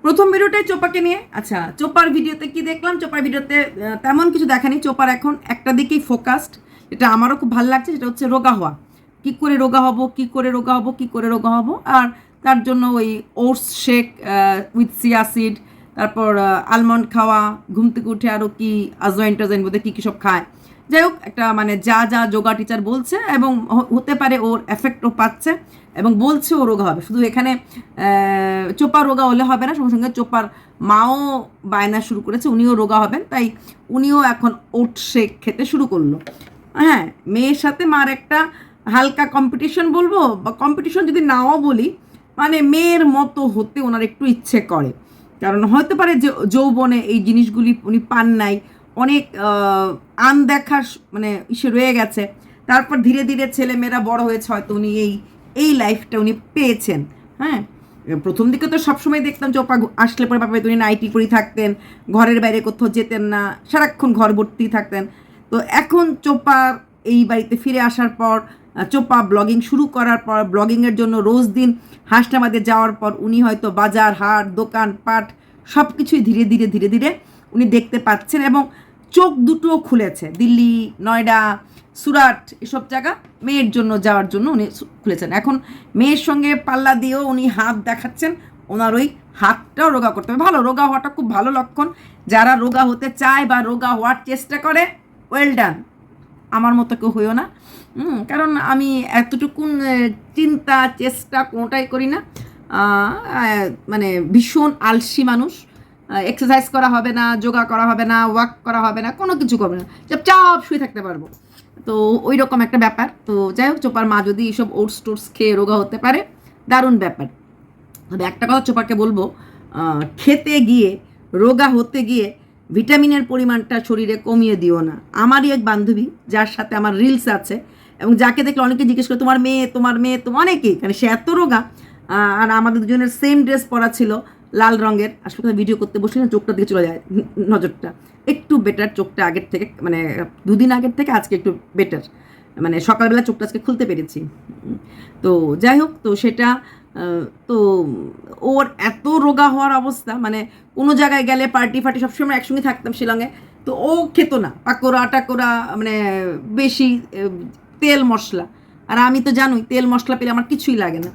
প্রথম ভিডিওটাই চোপাকে নিয়ে। আচ্ছা, চোপার ভিডিওতে কি দেখলাম? চোপার ভিডিওতে তেমন কিছু দেখানি। চোপার এখন একটা দিকেই ফোকাসড, এটা আমারও খুব ভালো লাগছে। সেটা হচ্ছে রোগা হওয়া। কি করে রোগা হব, কি করে রোগা হব, কি করে রোগা হব। আর তার জন্য ওই ওটস শেক উইথ সিয়াসিড, তারপর আলমন্ড খাওয়া, ঘুম থেকে উঠে আরও কি আজওয়াইন টাজওয়াইন বোধহয় কী কী সব খায়। যাই হোক, একটা মানে যা যা যোগা টিচার বলছে, এবং হতে পারে ওর এফেক্টও পাচ্ছে এবং বলছে ও রোগা হবে। শুধু এখানে চোপা রোগা হলে হবে না, সঙ্গে সঙ্গে চোপার মাও বায়না শুরু করেছে, উনিও রোগা হবেন। তাই উনিও এখন ওট শেক খেতে শুরু করলো। হ্যাঁ, মেয়ের সাথে মার একটা হালকা কম্পিটিশন বলবো, বা কম্পিটিশন যদি নাও বলি, মানে মেয়ের মতো হতে ওনার একটু ইচ্ছে করে। কারণ হতে পারে যে যৌবনে এই জিনিসগুলি উনি পান নাই, অনেক আনদেখার মানে ইসে রয়ে গেছে। তারপর ধীরে ধীরে ছেলেমেয়েরা বড় হয়েছে, হয়তো উনি এই লাইফটা উনি পেয়েছেন। হ্যাঁ, প্রথম দিকে তো সবসময় দেখতাম চোপা আসলে পরে বাবা উনি নাইটি পরেই থাকতেন, ঘরের বাইরে কোথাও যেতেন না, সারাক্ষণ ঘর ভর্তি থাকতেন। তো এখন চোপা এই বাড়িতে ফিরে আসার পর, চোপা ব্লগিং শুরু করার পর, ব্লগিংয়ের জন্য রোজ দিন হাসনাবাদে যাওয়ার পর উনি হয়তো বাজার হাট দোকান পাট সব কিছুই ধীরে ধীরে ধীরে ধীরে উনি দেখতে পাচ্ছেন, এবং চোখ দুটোও খুলেছে। দিল্লি, নয়ডা, সুরাট এসব জায়গা মেয়ের জন্য যাওয়ার জন্য উনি খুলেছেন। এখন মেয়ের সঙ্গে পাল্লা দিয়েও উনি হাত দেখাচ্ছেন, ওনার ওই হাতটাও রোগা করতে হবে। ভালো, রোগা হওয়াটা খুব ভালো লক্ষণ। যারা রোগা হতে চায় বা রোগা হওয়ার চেষ্টা করে, ওয়েল ডান। আমার মতো কেউ হইও না। কারণ আমি এতটুকুন চিন্তা চেষ্টা কোনোটাই করি না। মানে ভীষণ আলসি মানুষ। এক্সারসাইজ করা হবে না, যোগা করা হবে না, ওয়াক করা হবে না, কোনো কিছু করবে না, চাপ শুয়ে থাকতে পারবো। তো ওই রকম একটা ব্যাপার। তো যাই হোক, চোপার মা যদি এইসব ওটস টোটস খেয়ে রোগা হতে পারে, দারুণ ব্যাপার। তবে একটা কথা চোপাকে বলবো, খেতে গিয়ে রোগা হতে গিয়ে ভিটামিনের পরিমাণটা শরীরে কমিয়ে দিও না। আমারই এক বান্ধবী, যার সাথে আমার রিলস আছে, এবং যাকে দেখলে অনেকে জিজ্ঞেস করে তোমার মেয়ে তোমার মেয়ে, তো অনেকেই, কারণ সে এত রোগা। আর আমাদের দুজনের সেম ড্রেস পরা ছিল, লাল রঙের। আসলে ভিডিও করতে বসলে না চোখটা দিকে চলে যায় নজরটা। একটু বেটার চোখটা আগের থেকে, মানে দুদিন আগের থেকে আজকে একটু বেটার, মানে সকালবেলা চোখটা আজকে খুলতে পেরেছি। তো যাই হোক, তো সেটা তো ওর এত রোগা হওয়ার অবস্থা, মানে কোনো জায়গায় গেলে পার্টি ফার্টি সবসময় একসঙ্গে থাকতাম শিলংয়ে, তো ও খেত না পাকোড়া টাকোড়া, মানে বেশি তেল মশলা। আর আমি তো জানোই তেল মশলা পেলে আমার কিছুই লাগে না,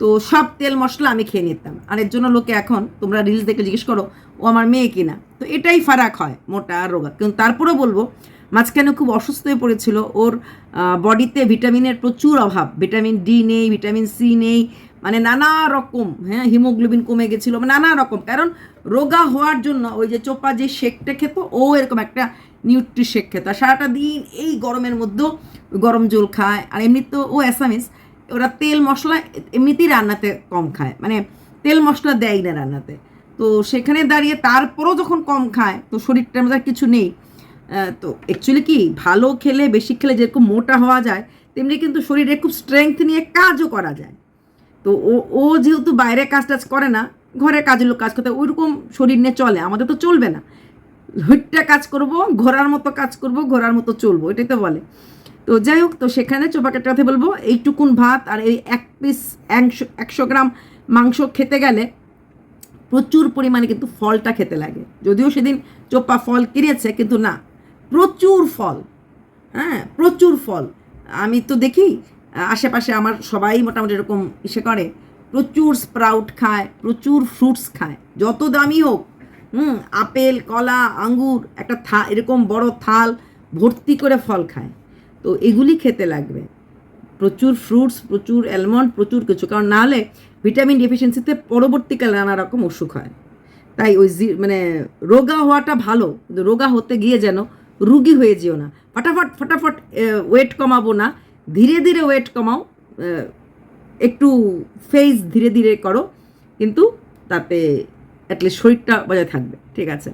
তো সব তেল মশলা আমি খেয়ে নিতাম। আর এর জন্য লোকে এখন তোমরা রিলস দেখে জিজ্ঞেস করো ও আমার মেয়ে কিনা। তো এটাই ফারাক হয় মোটা আর রোগা। কিন্তু তারপরেও বলবো, মাঝখানে খুব অসুস্থ হয়ে পড়েছিল, ওর বডিতে ভিটামিনের প্রচুর অভাব, ভিটামিন ডি নেই, ভিটামিন সি নেই, মানে নানা রকম, হ্যাঁ হিমোগ্লোবিন কমে গেছিলো, নানা রকম। কারণ রোগা হওয়ার জন্য ওই যে চোপা যে শেকটা খেত, ও এরকম একটা নিউট্রি শেক খেত। আর সারাটা দিন এই গরমের মধ্যেও গরম জল খায়। আর এমনি তো ও অ্যাসামিস, ওরা তেল মশলা এমনিতেই রান্নাতে কম খায়, মানে তেল মশলা দেয় না রান্নাতে। তো সেখানে দাঁড়িয়ে তারপরও যখন কম খায়, তো শরীরটার মধ্যে কিছু নেই। তো অ্যাকচুয়ালি কি, ভালো খেলে বেশি খেলে যেরকম মোটা হওয়া যায়, তেমনি কিন্তু শরীরে খুব স্ট্রেংথ নিয়ে কাজও করা যায়। তো ও যেহেতু বাইরে কাজ টাজ করে না, ঘরের কাজের লোক কাজ করতে, ওইরকম শরীর নিয়ে চলে। আমাদের তো চলবে না, হুইটটা কাজ করব, ঘোড়ার মতো কাজ করব, ঘোড়ার মতো চলবো, এটাই তো বলে। তো যাই হোক, তো সেখানে চোপাকে কথা বলবো, এইটুকুন ভাত আর এই 100 গ্রাম মাংস খেতে গেলে প্রচুর পরিমাণে কিন্তু ফলটা খেতে লাগে। যদিও সেদিন চোপা ফল কিনেছে, কিন্তু না, প্রচুর ফল। হ্যাঁ, প্রচুর ফল। আমি তো দেখি আশেপাশে আমার সবাই মোটামুটি এরকম ইসে করে, প্রচুর স্প্রাউট খায়, প্রচুর ফ্রুটস খায়, যত দামি হোক। আপেল কলা আঙ্গুর একটা এরকম বড় থাল ভর্তি করে ফল খায়। তো এগুলি খেতে লাগবে, প্রচুর ফ্রুটস, প্রচুর অ্যালমন্ড, প্রচুর কিছু। কারণ নাহলে ভিটামিন ডেফিসিয়েন্সিতে পরবর্তীকালে নানা রকম অসুখ হয়। তাই ওই মানে রোগা হওয়াটা ভালো, কিন্তু রোগা হতে গিয়ে যেন রুগী হয়ে যেও না। ফটাফট ওয়েট কমাবো না, ধীরে ধীরে ওয়েট কমাও, একটু ফেস ধীরে ধীরে করো, কিন্তু তাতে অ্যাটলিস্ট শরীরটা বজায় থাকবে, ঠিক আছে।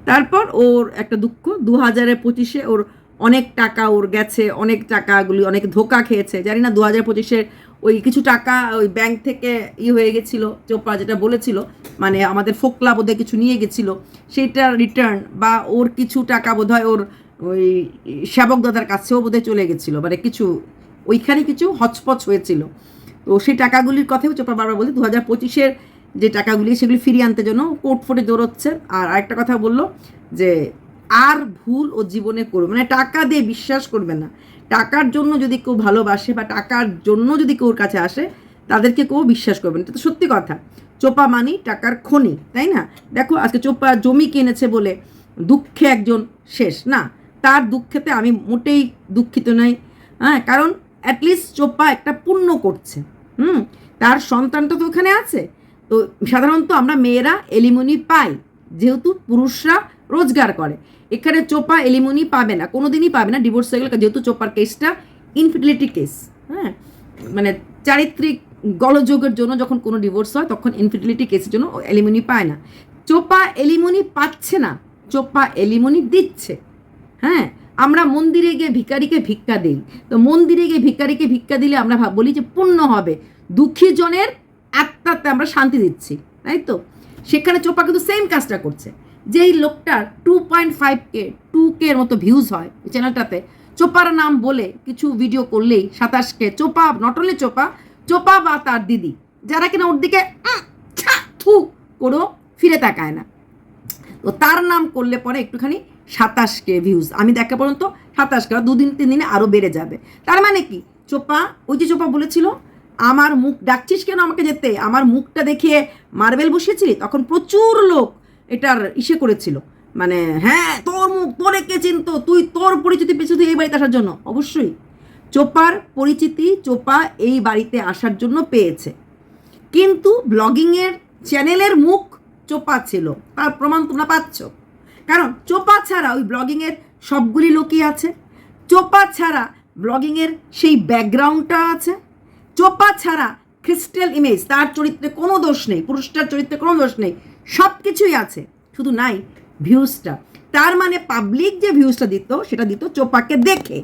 তারপর ওর একটা দুঃখ, 2025-এ ওর অনেক টাকা ওর গেছে, অনেক টাকাগুলি অনেক ধোকা খেয়েছে। জানি না 2025-এর ওই কিছু টাকা ওই ব্যাংক থেকে হয়ে গেছিলো, চোপড়া যেটা বলেছিল, মানে আমাদের ফোকলা বোধহয় কিছু নিয়ে গেছিলো, সেইটার রিটার্ন, বা ওর কিছু টাকা বোধহয় ওর ওই সেবক দাদার কাছেও বোধহয় চলে গেছিলো, মানে কিছু ওইখানে কিছু হচপচ হয়েছিল। তো সেই টাকাগুলির কথাও চোপড়া বারবার বলতে, 2025-এর যে টাকাগুলি সেগুলি ফিরিয়ে আনতে জন্য কোর্ট ফোর্টে দৌড়চ্ছে। আর আরেকটা কথা বললো যে আর ভুল ও জীবনে করবে, মানে টাকা দিয়ে বিশ্বাস করবে না। টাকার জন্য যদি কেউ ভালোবাসে বা টাকার জন্য যদি কেউর কাছে আসে তাদেরকে কেউ বিশ্বাস করবে না। এটা তো সত্যি কথা। চোপা মানি টাকার খনি, তাই না? দেখো আজকে চোপা জমি কিনেছে বলে দুঃখে একজন শেষ না, তার দুঃখেতে আমি মোটেই দুঃখিত নই। হ্যাঁ, কারণ অ্যাটলিস্ট চোপা একটা পুণ্য করছে। তার সন্তানটা তো ওখানে আছে। তো সাধারণত আমরা মেয়েরা এলিমনি পাই যেহেতু পুরুষরা রোজগার করে। এখানে চোপা এলিমনি পাবে না, কোনো দিনই পাবে না, ডিভোর্স হয়ে গেলে, যেহেতু চোপার কেসটা ইনফিডিলিটি কেস। হ্যাঁ, মানে চারিত্রিক গলযোগের জন্য যখন কোনো ডিভোর্স হয় তখন ইনফিডিলিটি কেসের জন্য এলিমনি পায় না। চোপা এলিমনি পাচ্ছে না, চোপা এলিমনি দিচ্ছে। হ্যাঁ, আমরা মন্দিরে গিয়ে ভিখারিকে ভিক্ষা দিই, তো মন্দিরে গিয়ে ভিখারিকে ভিক্ষা দিলে আমরা বলি যে পুণ্য হবে, দুঃখী জনের আত্মাতে আমরা শান্তি দিচ্ছি, তাই তো? সেখানে চোপা কিন্তু সেম কাজটা করছে। যেই লোকটার 2.5K 2K এর মতো ভিউজ হয় এই চ্যানেলটাতে, চোপার নাম বলে কিছু ভিডিও করলেই 27K। চোপা নট অনলি চোপা বা তার দিদি, যারা কিনা ওর দিকে থু করেও ফিরে তাকায় না, তো তার নাম করলে পরে একটুখানি 27K ভিউজ। আমি দেখা পর্যন্ত 27K, 2-3 দিনে আরও বেড়ে যাবে। তার মানে কি, চোপা ওই যে চোপা বলেছিল আমার মুখ ডাকছিস কেন আমাকে যেতে, আমার মুখটা দেখিয়ে মার্বেল বসিয়েছিলি, তখন প্রচুর লোক এটার ইসে করেছিল, মানে হ্যাঁ তোর মুখ, তোরে কে চিনতো, তুই তোর পরিচিতি পেয়েছিস এই বাড়িতে আসার জন্য। অবশ্যই চোপার পরিচিতি চোপা এই বাড়িতে আসার জন্য পেয়েছে, কিন্তু ব্লগিংয়ের চ্যানেলের মুখ চোপা ছিল, তার প্রমাণ তোমরা পাচ্ছ। কারণ চোপা ছাড়া ওই ব্লগিংয়ের সবগুলি লোকই আছে, চোপা ছাড়া ব্লগিংয়ের সেই ব্যাকগ্রাউন্ডটা আছে, চোপা ছাড়া ক্রিস্টাল ইমেজ, তার চরিত্রে কোনো দোষ নেই, পুরুষটার চরিত্রে কোনো দোষ নেই, সব কিছুই আছে, শুধু নাই ভিউজটা। তার মানে পাবলিক যে ভিউজটা দিত সেটা দিত চোপাকে দেখে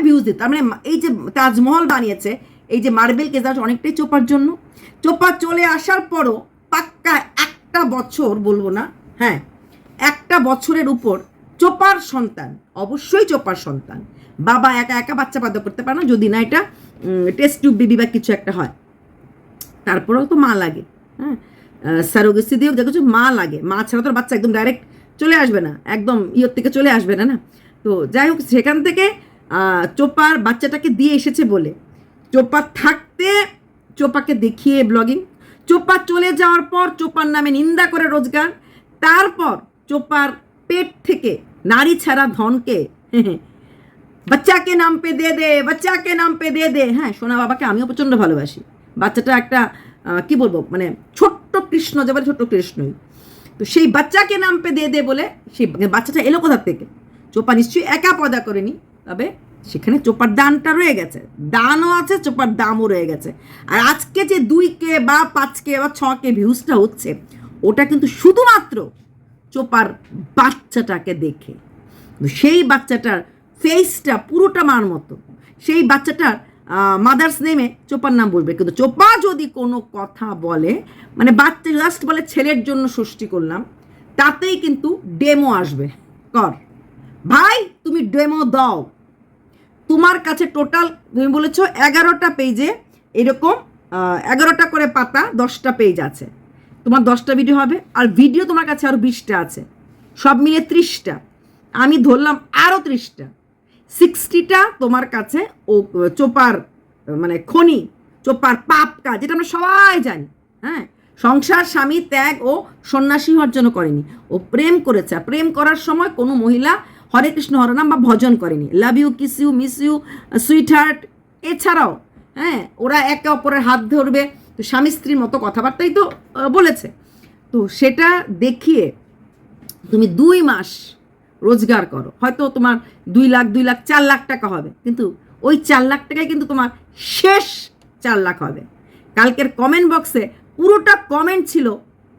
ভিউজ দিত। তার মানে এই যে তাজমহল বানিয়েছে, এই যে মার্বেল কেস, অনেকটাই চোপার জন্য। চোপা চলে আসার পরও পাক্কা একটা বছর, বলবো না, হ্যাঁ একটা বছরের উপর চোপার সন্তান, অবশ্যই চোপার সন্তান, বাবা একা একা বাচ্চা পাদা করতে পারে না, যদি না এটা টেস্ট টিউব বেবি বা কিছু একটা হয়, তারপরেও তো মা লাগে। হ্যাঁ, স্যারোগেসি দিয়েও দেখেছো মা লাগে, মা ছাড়া তো বাচ্চা একদম ডাইরেক্ট চলে আসবে না, একদম ইয়ের থেকে চলে আসবে না। তো যাই হোক, সেখান থেকে চোপার বাচ্চাটাকে দিয়ে এসেছে বলে চোপা থাকতে চোপাকে দেখিয়ে ব্লগিং, চোপা চলে যাওয়ার পর চোপার নামে নিন্দা করে রোজগার, তারপর চোপার পেট থেকে নারী ছাড়া ধনকে বাচ্চাকে নাম পে দে দে। হ্যাঁ, সোনা বাবাকে আমিও প্রচণ্ড ভালোবাসি, বাচ্চাটা একটা কি বলবো, মানে ছোট্ট কৃষ্ণ, যেমন ছোট্ট কৃষ্ণই, তো সেই বাচ্চাকে নাম পে দে বলে সেই বাচ্চাটা এলো কোথার থেকে? চোপা নিশ্চয়ই একা পয়দা করেনি, তবে সেখানে চোপার দানটা রয়ে গেছে, দানও আছে, চোপার দামও রয়ে গেছে। আর আজকে যে 2K বা 5K বা 6K ভিউজটা হচ্ছে, ওটা কিন্তু শুধুমাত্র চোপার বাচ্চাটাকে দেখে। সেই বাচ্চাটার ফেসটা পুরোটা মার মতো, সেই বাচ্চাটার মাদার্স নেমে চোপার নাম বলবে, কিন্তু চোপা যদি কোনো কথা বলে, মানে বাচ্চা জাস্ট বলে ছেলের জন্য সৃষ্টি করলাম, তাতেই কিন্তু ডেমো আসবে। কর ভাই, তুমি ডেমো দাও। তোমার কাছে টোটাল তুমি বলেছো 11টা পেজে, এরকম 11টা করে পাতা, 10টা পেজ আছে, তোমার 10টা ভিডিও হবে, আর ভিডিও তোমার কাছে আরও 20টা আছে, সব মিলে 30টা, আমি ধরলাম আরও 30টা, 60টা তোমার কাছে ও চোপার মানে খনি, চোপার পাপ কাজ, যেটা আমরা সবাই জানি। হ্যাঁ, সংসার স্বামী ত্যাগ ও সন্ন্যাসী হওয়ার জন্য করেনি, ও প্রেম করেছে। প্রেম করার সময় কোনো মহিলা হরে কৃষ্ণ হরনাম বা ভজন করেনি, love you, kiss you, miss you, sweetheart, এছাড়াও হ্যাঁ ওরা একে অপরের হাত ধরবে, তো স্বামী স্ত্রীর মতো কথাবার্তাই তো বলেছে। তো সেটা দেখিয়ে তুমি 2 মাস রোজগার করো, হয়তো তোমার 2 লাখ 4 লাখ টাকা হবে, কিন্তু ওই 4 লাখ টাকায় কিন্তু তোমার শেষ 4 লাখ হবে। কালকের কমেন্ট বক্সে পুরোটা কমেন্ট ছিল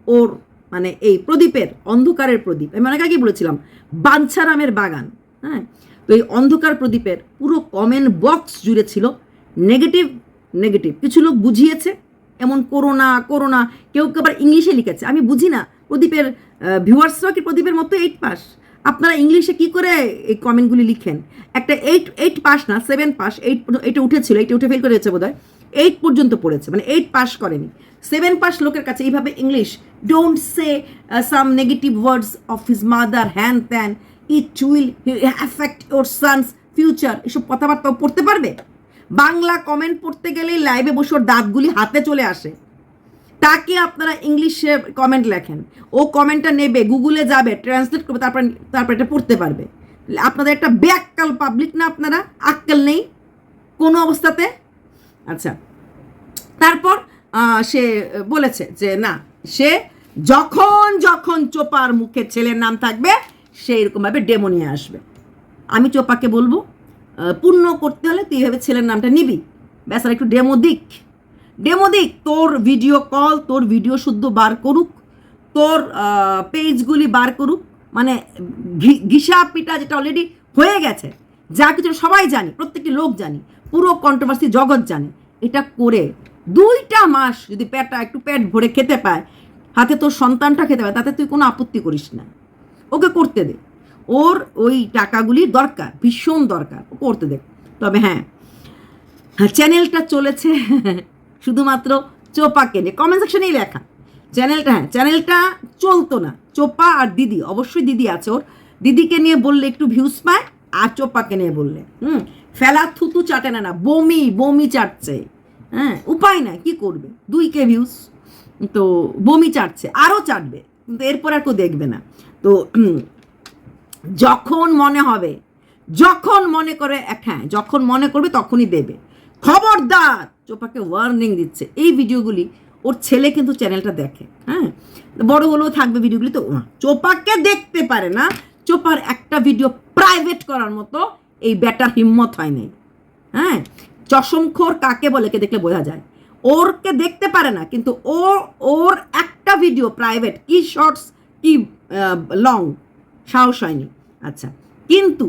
ওর, মানে এই প্রদীপের, অন্ধকারের প্রদীপ, আমি অনেক আগেই বলেছিলাম বাঞ্ছারামের বাগান। হ্যাঁ, তো এই অন্ধকার প্রদীপের পুরো কমেন্ট বক্স জুড়ে ছিল নেগেটিভ। কিছু লোক বুঝিয়েছে, এমন করোনা, কেউ আবার ইংলিশে লিখেছে, আমি বুঝি না, প্রদীপের ভিউয়ার্সরাও কি প্রদীপের মতো 8 পাস? আপনারা ইংলিশে কি করে এই কমেন্টগুলি লিখেন? একটা 8 পাস না 7 পাস, 8 উঠেছিল, 8 উঠে ফেল করেছে বোধহয়, 8 পর্যন্ত পড়েছে, মানে 8 পাস করেনি। 7 পাস লোকের কাছে এইভাবে English, don't say some negative words of his mother, হ্যান ত্যান, it will affect your son's future, এসব কথাবার্তাও পড়তে পারবে? বাংলা কমেন্ট পড়তে গেলেই লাইভে বসে ওর দাঁতগুলি হাতে চলে আসে। তাকে আপনারা ইংলিশে কমেন্ট লেখেন, ও কমেন্টটা নেবে, গুগলে যাবে, ট্রান্সলেট করবে, তারপর এটা পড়তে পারবে। আপনাদের একটা ব্যাককাল পাবলিক না, আপনারা আক্কেল নেই কোনো অবস্থাতে। আচ্ছা, তারপর সে বলেছে যে না, সে যখন যখন চোপার মুখে ছেলের নাম থাকবে সে এরকমভাবে ডেমো নিয়ে আসবে। আমি চোপাকে বলবো, পূর্ণ করতে হলে তুই এইভাবে ছেলের নামটা নিবি, ব্যাস, আর একটু ডেমো দিক, তোর ভিডিও কল, তোর ভিডিও শুদ্ধ বার করুক, তোর পেজগুলি বার করুক, মানে ঘিসা পিটা যেটা অলরেডি হয়ে গেছে, যা কিছু সবাই জানি, প্রত্যেকটি লোক জানি, পুরো কন্ট্রোভার্সি জগৎ জানে, এটা করে 2টা মাস যদি একটু পেট ভরে খেতে পায়, হাতে তোর সন্তানটা খেতে পায়, তাতে তুই কোনো আপত্তি করিস না, ওকে করতে দে। ওর ওই টাকাগুলি দরকার, ভীষণ দরকার, ও করতে দে। তবে হ্যাঁ, চ্যানেলটা চলেছে শুধুমাত্র চোপাকে নিয়ে, কমেন্ট সেকশনেই লেখা চ্যানেলটা চলতো না। চোপা আর দিদি, অবশ্যই দিদি আছে, ওর দিদিকে নিয়ে বললে একটু ভিউজ পায়, আর চোপাকে নিয়ে বললে ফেলা থুতু চাটে না, বমি চাটছে, হ্যাঁ, উপায় না, কি করবে, 2K ভিউজ, তো বমি চাটছে, আরও চাটবে, কিন্তু এরপর আর কেউ দেখবে না। তো যখন মনে হবে, যখন মনে করে, হ্যাঁ, যখন মনে করবে তখনই দেবে। খবরদার, চোপাকে ওয়ার্নিং দিচ্ছে। এই ভিডিওগুলি ওর ছেলে কিন্তু চ্যানেলটা দেখে, হ্যাঁ, বড় হলেও থাকবে ভিডিওগুলি, তো চোপাকে দেখতে পারে না। চোপার একটা ভিডিও প্রাইভেট করার মতো এই ব্যাটার হিম্মত হয় নাই, হ্যাঁ, চশমখোর কাকে বলে কে দেখলে বোঝা যায়। ওরকে দেখতে পারে না, কিন্তু ওর একটা ভিডিও প্রাইভেট, কি শর্টস কি লং, সাহস হয়নি। আচ্ছা, কিন্তু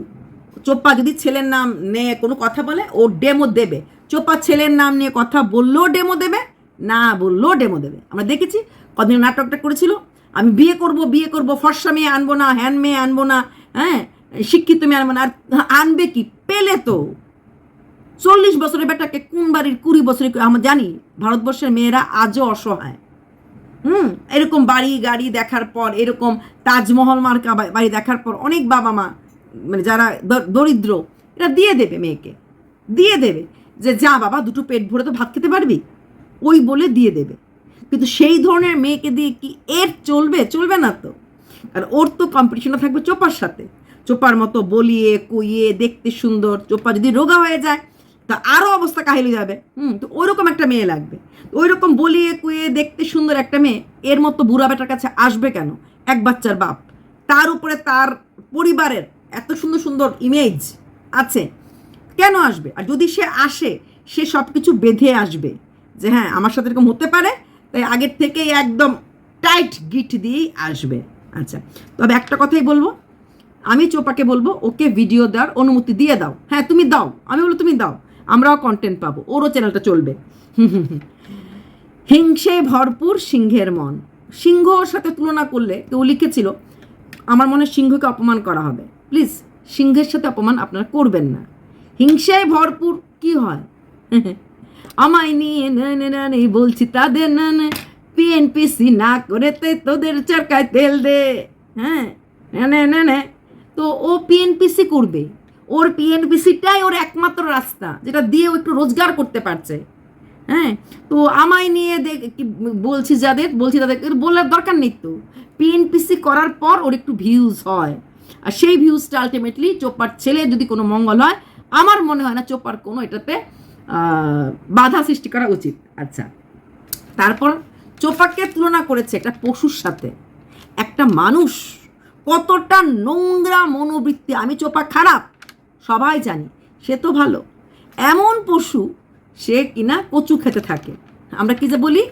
চোপা যদি ছেলের নাম নিয়ে কোনো কথা বলে, ও ডেমো দেবে। চোপা ছেলের নাম নিয়ে কথা বললেও ডেমো দেবে, না বললেও ডেমো দেবে। আমরা দেখেছি কদিন নাটকটা করেছিল, আমি বিয়ে করব, ফর্সা মেয়ে আনবো না, হ্যান মেয়ে আনবো না, হ্যাঁ, শিক্ষিত মেয়ে আনবো না। আর আনবে কি, পেলে তো 40 বছরের বেটাকে কোন বাড়ির 20 বছরের, আমরা জানি ভারতবর্ষের মেয়েরা আজও অসহায়। এরকম বাড়ি গাড়ি দেখার পর, এরকম তাজমহল মার্কা বাড়ি দেখার পর অনেক বাবা মা, মানে যারা দরিদ্র, এরা দিয়ে দেবে মেয়েকে, দিয়ে দেবে যে যা বাবা 2টো পেট ভরে তো ভাত খেতে পারবি, ওই বলে দিয়ে দেবে। কিন্তু সেই ধরনের মেয়েকে দিয়ে কি এর চলবে না তো। আর ওর তো কম্পিটিশনটা থাকবে চোপার সাথে, চোপার মতো বলিয়ে কইয়ে দেখতে সুন্দর। চোপা যদি রোগা হয়ে যায় তা আরও অবস্থা কাহিল যাবে। তো ওইরকম একটা মেয়ে লাগবে, ওইরকম বলিয়ে কুয়ে দেখতে সুন্দর একটা মেয়ে এর মতো বুড়া বেটার কাছে আসবে কেন? এক বাচ্চার বাপ, তার উপরে তার পরিবারের এত সুন্দর সুন্দর ইমেজ আছে, কেন আসবে? আর যদি সে আসে, সে সব কিছু বেঁধে আসবে যে হ্যাঁ আমার সাথে এরকম হতে পারে, তাই আগের থেকেই একদম টাইট গিট দিয়েই আসবে। আচ্ছা, তবে একটা কথাই বলবো, আমি চোপাকে বলবো ওকে ভিডিও দেওয়ার অনুমতি দিয়ে দাও। হ্যাঁ তুমি দাও, আমি বলবো তুমি দাও, আমরাও কন্টেন্ট পাবো, ওরও চ্যানেলটা চলবে। হিংসে ভরপুর সিংহের মন, সিংহর সাথে তুলনা করলে কেউ লিখেছিল আমার মনে সিংহকে অপমান করা হবে। প্লিজ সিংহের সাথে অপমান আপনারা করবেন না। হিংসায় ভরপুর কি হয়, আমায় নিয়ে নেই বলছি তাদের না, পিএনপিসি না করে তোদের চরকায় তেল দে, হ্যাঁ না, তো ও পিএনপিসি করবে, ওর পিএনপিসিটাই ওর একমাত্র রাস্তা, যেটা দিয়ে ও একটু রোজগার করতে পারছে। হ্যাঁ, তো আমায় নিয়ে বলছি তাদের বলার দরকার নেই তো, পিএনপিসি করার পর ওর একটু ভিউজ হয়, আর সেই ভিউজটা আলটিমেটলি চোপার ছেলে যদি কোনো মঙ্গল হয়, আমার মনে হয় না চোপার কোনো এটাতে বাধা সৃষ্টি করা উচিত। আচ্ছা, তারপর চোপাকে তুলনা করেছে একটা পশুর সাথে। একটা মানুষ কতটা নোংরা মনোবৃত্তি, আমি চোপা খারাপ সবাই জানি, সে তো ভালো, এমন পশু সে কিনা কচু খেতে থাকে। আমরা কি যে বলি,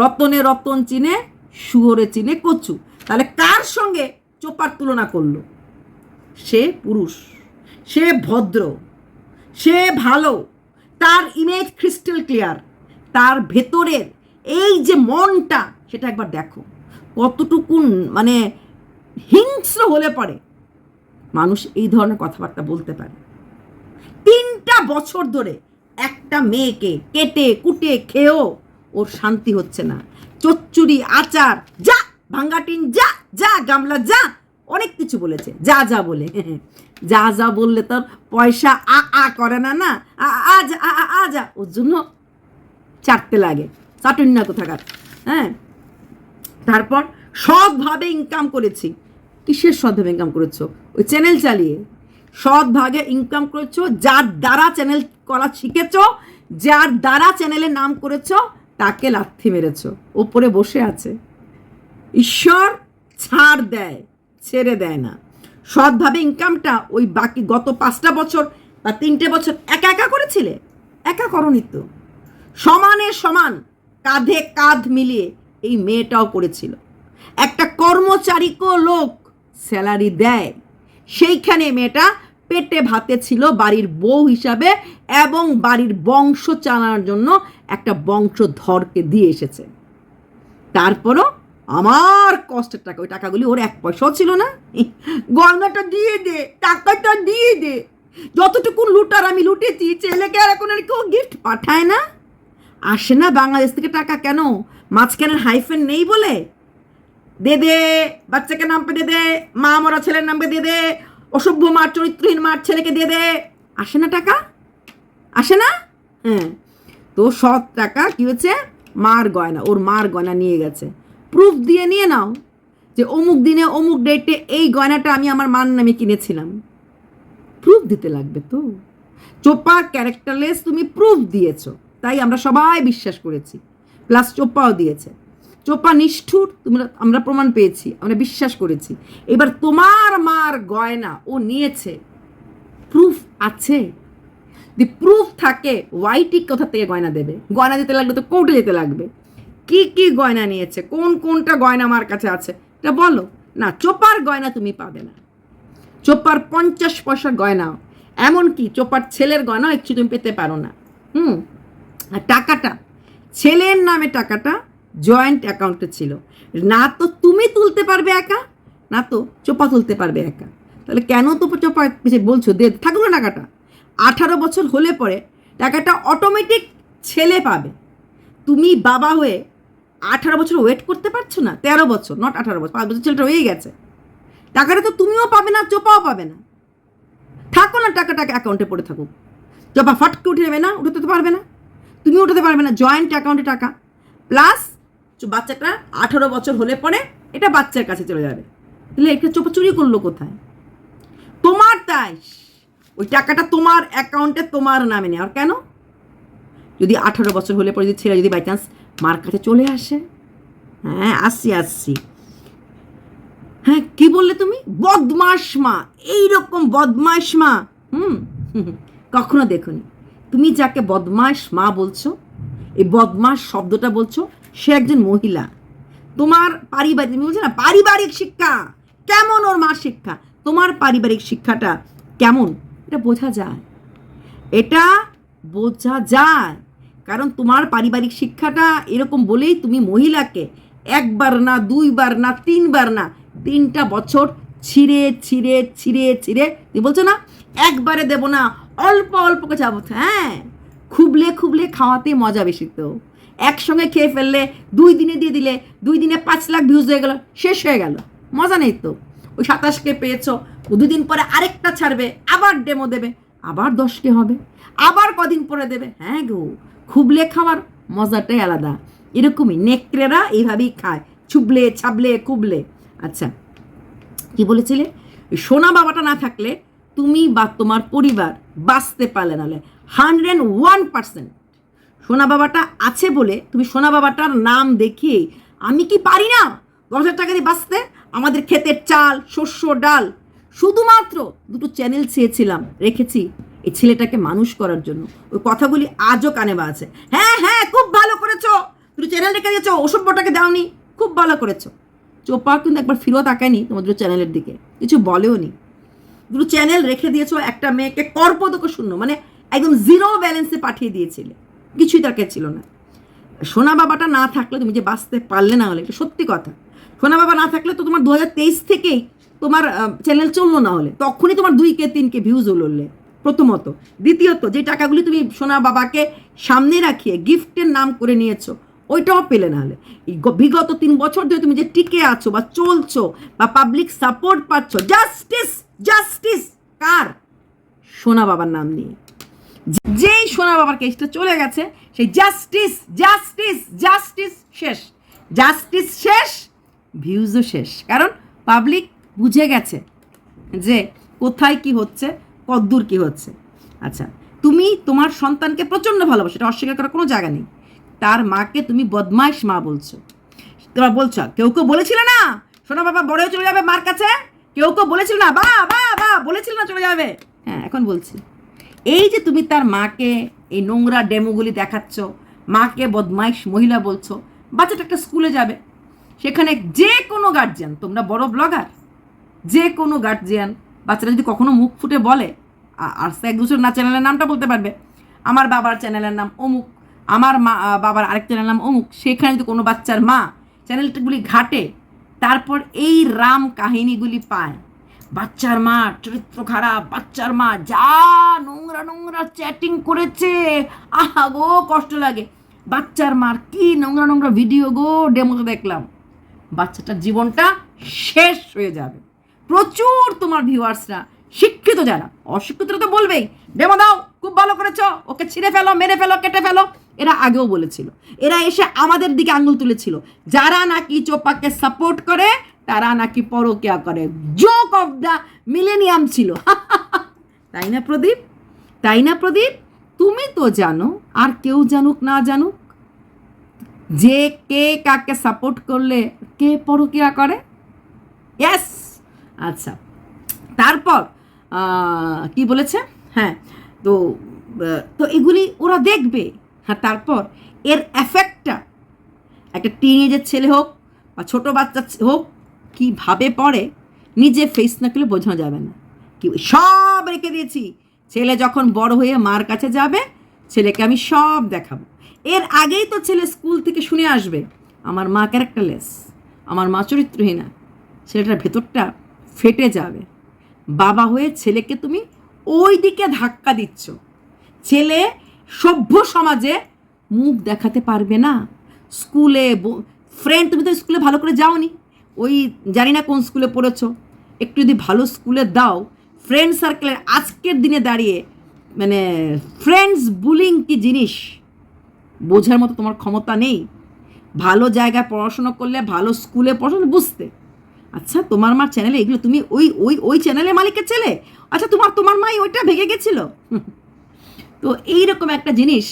রতনে রতন চিনে শুয়োরে চিনে কচু। তাহলে কার সঙ্গে চোপার তুলনা করলো? সে পুরুষ, সে ভদ্র, সে ভালো, তার ইমেজ ক্রিস্টাল ক্লিয়ার, তার ভেতরের এই যে মনটা সেটা একবার দেখো, কতটুকুন মানে হিংস্র হলে পরে মানুষ এই ধরনের কথাবার্তা বলতে পারে। 3টা বছর ধরে একটা মেয়েকে কেটে কুটে খেয়েও ওর শান্তি হচ্ছে না। চচ্চড়ি, আচার, যা ভাঙ্গাটিন, যা যা গামলা, যা অনেক কিছু বলেছে, যা যা বলে যা যা বললে তোর পয়সা আ করে না, না আ যা, ওর জন্য চাটতে লাগে, চাটুন না কোথাকার। হ্যাঁ, তারপর সৎভাবে ইনকাম করেছি। কিসের সৎভাবে ইনকাম করেছো? ওই চ্যানেল চালিয়ে সৎভাবে ইনকাম করেছো, যার দ্বারা চ্যানেল করা শিখেছো, যার দ্বারা চ্যানেলের নাম করেছো, তাকে লাথি মেরেছো। ওপরে বসে আছে, ঈশ্বর ছাড় দেয়, ছেড়ে দেয় না। সৎভাবে ইনকামটা ওই বাকি গত 5টা বছর বা 3টে বছর একা একা করেছিলে? একা করনি তো, সমানে সমান কাঁধে কাঁধ মিলিয়ে এই মেয়েটাও করেছিল। একটা কর্মচারীকেও লোক স্যালারি দেয়, সেইখানে মেয়েটা পেটে ভাতে ছিল বাড়ির বউ হিসাবে, এবং বাড়ির বংশ চালানোর জন্য একটা বংশধরকে দিয়ে এসেছে। তারপরও আমার কষ্টের টাকা, ওই টাকাগুলি ওর 1 পয়সাও ছিল না। গয়নাটা দিয়ে দে, টাকাটা দিয়ে দে, যতটুকু লুটার আমি লুটেছি। ছেলেকে আর এখন আর কেউ গিফট পাঠায় না, আসে না বাংলাদেশ থেকে টাকা। কেন? মাঝখানের হাইফেন নেই বলে? দে দে, বাচ্চাকে নাম পে দে দে, মা মরা ছেলের নাম পে দে দে, অসভ্য মার, চরিত্রহীন মার ছেলেকে দিয়ে দে, আসে না টাকা, আসে না। হ্যাঁ, তো সৎ টাকা কি হয়েছে? মার গয়না, ওর মার গয়না নিয়ে গেছে। প্রুফ দিয়ে নিয়ে নাও যে অমুক দিনে অমুক ডেটে এই গয়নাটা আমি আমার মার নামে কিনেছিলাম। প্রুফ দিতে লাগবে তো। চোপা ক্যারেক্টারলেস, তুমি প্রুফ দিয়েছো, তাই আমরা সবাই বিশ্বাস করেছি, প্লাস চোপাও দিয়েছে। চোপা নিষ্ঠুর, আমরা প্রমাণ পেয়েছি, আমরা বিশ্বাস করেছি। এবার তোমার মার গয়না ও নিয়েছে, প্রুফ আছে। যদি প্রুফ থাকে, ওয়াইটি কোথা থেকে গয়না দেবে? গয়না দিতে লাগবে তো কোর্টে যেতে লাগবে। কি কি গয়না নিয়েছে, কোনটা গয়না আমার কাছে আছে এটা বলো না। চোপার গয়না তুমি পাবে না, চোপার 50 পয়সার গয়না, এমনকি চোপার ছেলের গয়না একটু তুমি পেতে পারো না। আর টাকাটা ছেলের নামে, টাকাটা জয়েন্ট অ্যাকাউন্টে ছিল না। তো তুমি তুলতে পারবে একা, না তো চোপা তুলতে পারবে একা। তাহলে কেন তো চোপা বলছো দে থাকুক না টাকাটা? 18 বছর হলে পরে টাকাটা অটোমেটিক ছেলে পাবে। তুমি বাবা হয়ে 18 বছর ওয়েট করতে পারছো না? 13 বছর, নট 18 বছর, 5 বছর ছেলেটা হয়ে গেছে। টাকাটা তো তুমিও পাবে না, চোপাও পাবে না। থাকো না, টাকাটা অ্যাকাউন্টে পড়ে থাকুক। চোপা ফটকে উঠে নেবে না, উঠাতে তো পারবে না, তুমি উঠাতে পারবে না। জয়েন্ট অ্যাকাউন্টে টাকা, প্লাস বাচ্চাটা 18 বছর হলে পরে এটা বাচ্চার কাছে চলে যাবে। তাহলে এটা চোপা চুরি করলো কোথায়? তোমার, তাই ওই টাকাটা তোমার অ্যাকাউন্টে তোমার নামে নেওয়ার কেন? যদি 18 বছর হলে পরে যদি ছেলে যদি বাই চান্স মার কাছে চলে আসে, হ্যাঁ আসছি, হ্যাঁ কি বললে তুমি? বদমাস মা, এইরকম বদমাস মা কখনো দেখোনি। তুমি যাকে বদমাস মা বলছো, এই বদমাস শব্দটা বলছো, সে একজন মহিলা। তোমার পারিবারিক, তুমি বলছো না পারিবারিক শিক্ষা কেমন, ওর মার শিক্ষা, তোমার পারিবারিক শিক্ষাটা কেমন, এটা বোঝা যায়, এটা বোঝা যায়। কারণ তোমার পারিবারিক শিক্ষাটা এরকম বলেই তুমি মহিলাকে 1 বার না 2 বার না 3 বার না 3টা বছর ছিঁড়ে ছিঁড়ে ছিঁড়ে ছিঁড়ে, তুমি বলছো না একবারে দেবো না, অল্প অল্প করে যাবো। হ্যাঁ, খুবলে খুবলে খাওয়াতে মজা বেশি তো। একসঙ্গে খেয়ে ফেললে 2 দিনে দিয়ে দিলে, 2 দিনে 5 লাখ ভিউজ হয়ে গেল, শেষ হয়ে গেল, মজা নেই তো। ওই 27কে পেয়েছো, 2 দিন পরে আরেকটা ছাড়বে, আবার ডেমো দেবে, আবার 10কে হবে, আবার কদিন পরে দেবে। হ্যাঁ গো, খুবলে খাওয়ার মজাটাই আলাদা। এরকমই নেকড়েরা এইভাবেই খায়, ছুবলে ছাবলে খুবলে। আচ্ছা, কি বলেছিলে? সোনা বাবাটা না থাকলে তুমি বা তোমার পরিবার বাঁচতে পারলে না। 101% সোনা বাবাটা আছে বলে তুমি সোনা বাবাটার নাম দেখিয়ে, আমি কি পারি না 10,000 টাকা দিয়ে বাঁচতে? আমাদের ক্ষেতের চাল, শস্য, ডাল, শুধুমাত্র 2টো চ্যানেল চেয়েছিলাম, রেখেছি এই ছেলেটাকে মানুষ করার জন্য। ওই কথাগুলি আজও কানে বাজে। হ্যাঁ হ্যাঁ, খুব ভালো করেছো, তুমি চ্যানেল রেখে দিয়েছো, অসভ্যটাকে দাওনি, খুব ভালো করেছো। চোপা কিন্তু একবার ফিরত তাকায়নি তোমার 2 চ্যানেলের দিকে, কিছু বলেও নি। 2 চ্যানেল রেখে দিয়েছো, একটা মেয়েকে কর্পদক শূন্য, মানে একদম 0 ব্যালেন্সে পাঠিয়ে দিয়েছিলে, কিছুই তার কাছে ছিল না। সোনা বাবাটা না থাকলে তুমি যে বাঁচতে পারলে না, হলে এটা সত্যি কথা। সোনা বাবা না থাকলে তো তোমার 2023 থেকেই তোমার চ্যানেল চললো না, হলে তখনই তোমার 2K 3K ভিউজ হলে প্রথমত। দ্বিতীয়ত, যে টাকাগুলি তুমি সোনা বাবাকে সামনে রাখিয়ে গিফটের নাম করে নিয়েছো, ওইটাও পেলে না হলে। বিগত 3 বছর ধরে তুমি যে টিকে আছো বা চলছো বা পাবলিক সাপোর্ট পাচ্ছ, জাস্টিস জাস্টিস কার? সোনা বাবার নাম নিয়ে। যেই সোনা বাবার কেসটা চলে গেছে, সেই জাস্টিস জাস্টিস জাস্টিস শেষ, জাস্টিস শেষ, ভিউজও শেষ। কারণ পাবলিক বুঝে গেছে যে কোথায় কি হচ্ছে, কদ্দূর কি হচ্ছে। আচ্ছা, তুমি তোমার সন্তানকে প্রচণ্ড ভালোবাসো, এটা অস্বীকার করার কোনো জায়গা নেই। তার মাকে তুমি বদমাইশ মা বলছো। তোমরা বলছো, কেউ কেউ বলেছিল না সোনা বাবা বড় হয়ে চলে যাবে মার কাছে, কেউ কেউ বলেছিল না বা বা বা বলেছিল না চলে যাবে। হ্যাঁ, এখন বলছি, এই যে তুমি তার মাকে এই নোংরা ডেমোগুলি দেখাচ্ছ, মাকে বদমাইশ মহিলা বলছো, বাচ্চাটা একটা স্কুলে যাবে, সেখানে যে কোনো গার্জিয়ান, তোমরা বড় ব্লগার, যে কোনো গার্জিয়ান বাচ্চারা যদি কখনো মুখ ফুটে বলে, আর এক দুশোর না চ্যানেলের নামটা বলতে পারবে, আমার বাবার চ্যানেলের নাম অমুক, আমার মা বাবার আরেক চ্যানেলের নাম অমুক, সেখানে যদি কোনো বাচ্চার মা চ্যানেলগুলি ঘাটে, তারপর এই রাম কাহিনীগুলি পায়, বাচ্চার মা চরিত্র খারাপ, বাচ্চার মা যা নোংরা নোংরা চ্যাটিং করেছে, আহা গো কষ্ট লাগে, বাচ্চার মার কি নোংরা নোংরা ভিডিও গো ডেমোতে দেখলাম, বাচ্চাটার জীবনটা শেষ হয়ে যাবে। প্রচুর তোমার ভিউয়ার্সরা, শিক্ষিত যারা, অশিক্ষিতরা তো বলবেই ডেমো দাও, খুব ভালো করেছ, ওকে ছিঁড়ে ফেলো, মেরে ফেলো, কেটে ফেলো। এরা আগেও বলেছিল, এরা এসে আমাদের দিকে আঙুল তুলেছিল, যারা নাকি চোপাকে সাপোর্ট করে তারা নাকি পরকিয়া করে। জোক অফ দ্য মিলেনিয়াম ছিল। তাই না প্রদীপ? তাই না প্রদীপ? তুমি তো জানো, আর কেউ জানুক না জানুক, যে কে কাকে সাপোর্ট করলে কে পরকিয়া করে। ইয়েস। আচ্ছা, তারপর কি বলেছে? হ্যাঁ, তো তো এগুলি ওরা দেখবে। হ্যাঁ, তারপর এর এফেক্টটা একটা টিনেজের ছেলে হোক বা ছোটো বাচ্চা হোক, কীভাবে পড়ে নিজে ফেস না করলে বোঝানো যাবে না। কি সব রেখে দিয়েছি, ছেলে যখন বড় হয়ে মার কাছে যাবে, ছেলেকে আমি সব দেখাবো। এর আগেই তো ছেলে স্কুল থেকে শুনে আসবে, আমার মা ক্যারেক্টারলেস, আমার মা চরিত্রহীনা, ছেলেটার ভেতরটা ফেটে যাবে। বাবা হয়ে ছেলেকে তুমি ওই দিকে ধাক্কা দিচ্ছ। ছেলে সভ্য সমাজে মুখ দেখাতে পারবে না। স্কুলে ফ্রেন্ড, তুমি তো স্কুলে ভালো করে যাওনি, ওই জানি না কোন স্কুলে পড়েছো, একটু যদি ভালো স্কুলে দাও, ফ্রেন্ড সার্কেলের আজকের দিনে দাঁড়িয়ে মানে ফ্রেন্ডস বুলিং কি জিনিস বোঝার মতো তোমার ক্ষমতা নেই। ভালো জায়গায় পড়াশোনা করলে, ভালো স্কুলে পড়াশোনা বুঝতে। আচ্ছা, তোমার মার চ্যানেলে এগুলো তুমি ওই ওই ওই চ্যানেলের মালিকের ছেলে? আচ্ছা, তোমার মাই ওইটা ভেঙে গেছিল। তো এইরকম একটা জিনিস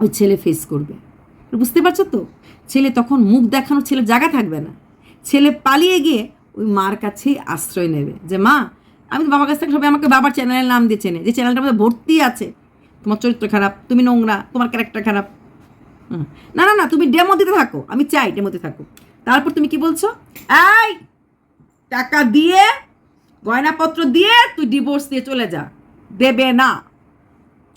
ওই ছেলে ফেস করবে, বুঝতে পারছো তো? ছেলে তখন মুখ দেখানোর ছেলের জায়গা থাকবে না, ছেলে পালিয়ে গিয়ে ওই মার কাছেই আশ্রয় নেবে, যে মা আমি তো বাবার কাছ থেকে সবাই আমাকে বাবার চ্যানেলের নাম দিয়ে চেনে, যে চ্যানেলটার মধ্যে ভর্তি আছে তোমার চরিত্র খারাপ, তুমি নোংরা, তোমার ক্যারেক্টার খারাপ। না না না, তুমি ডেমো দিতে থাকো, আমি চাই ডেমোতে থাকো। তারপর তুমি কি বলছো? এই টাকা দিয়ে, গয়নাপত্র দিয়ে তুই ডিভোর্স দিয়ে চলে যা। দেবে না।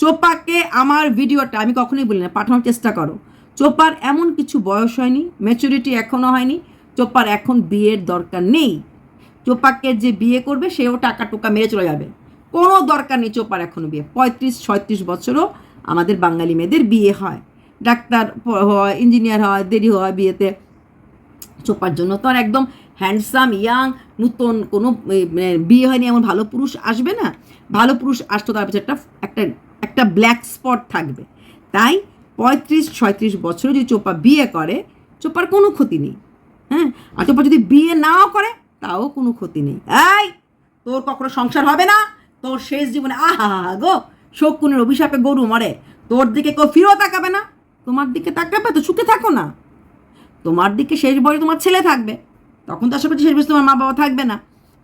চোপাকে আমার ভিডিওটা আমি কখনোই বলি না, পাঠানোর চেষ্টা করো। চোপার এমন কিছু বয়স হয়নি, ম্যাচুরিটি এখনও হয়নি, চোপার এখন বিয়ের দরকার নেই। চোপাকে যে বিয়ে করবে সেও টাকা টোকা মেরে চলে যাবে, কোনো দরকার নেই চোপার এখনও বিয়ে। 35-36 বছরও আমাদের বাঙালি মেয়েদের বিয়ে হয়, ডাক্তার হয়, ইঞ্জিনিয়ার হয়, দেরি হয় বিয়েতে। চোপার জন্য তো আর একদম হ্যান্ডসাম ইয়াং নতুন কোনো বিয়ে হয়নি এমন ভালো পুরুষ আসবে না। ভালো পুরুষ আসতো, তার পিছনে একটা একটা ব্ল্যাক স্পট থাকবে। তাই 35-36 বছরে যদি চোপা বিয়ে করে, চোপার কোনো ক্ষতি নেই। হ্যাঁ, আর চোপা যদি বিয়ে নাও করে তাও কোনো ক্ষতি নেই। এই তোর কখনো সংসার হবে না, তোর শেষ জীবনে আহা গো শকুনের অভিশাপে গরু মরে, তোর দিকে কেউ ফিরেও তাকাবে না। তোমার দিকে তাকাবে তো সুখে থাকো না। তোমার দিকে শেষ বয়সে তোমার ছেলে থাকবে, তখন তো আশা করছি শেষ বয়সে তোমার মা বাবা থাকবে না,